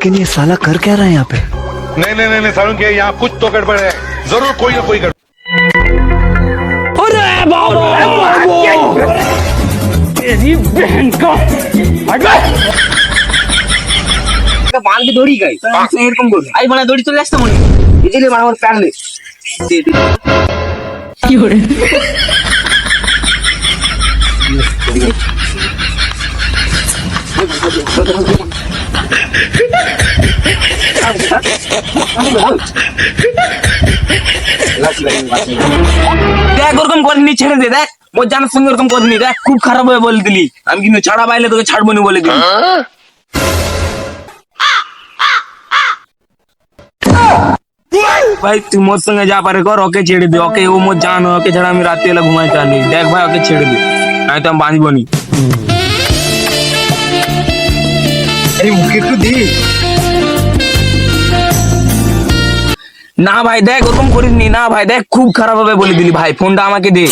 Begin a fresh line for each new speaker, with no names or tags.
लेकिन ये साला कर क्या रहा है यहाँ पे?
नहीं नहीं नहीं, नहीं सारुण के यहाँ कुछ तो गड़बड़ है, जरूर कोई ना कोई गड़बड़।
तेरी बहन का बाल की दौड़ी गई এরকম বল আই মানে দৌড়ি চলে আসতে মনে এই যে মানে আমার প্যারলে কি করে দেখ ওরকম করিনি ছেড়ে দে দেখ মোর জানার সঙ্গে ওরকম করিনি দেখ খুব খারাপ হয়ে বলে দিলি আমি কিন্তু ছাড়া পাইলে তোকে ছাড়বো না বলে দিলি ভাই তুই মোর সঙ্গে যা পারে কর ওকে ছেড়ে দে ওকে ও মোর জান ওকে ছাড়া আমি রাতে এলা ঘুমাই চালি দেখ ভাই ওকে ছেড়ে দে আমি তো আমি বাঁচবো নি
मुझे तो दी
না ভাই দেখ ওরকম করিস নি না ভাই দেখ খুব খারাপ হবে বলে দিলি ভাই ফোনটা আমাকে দে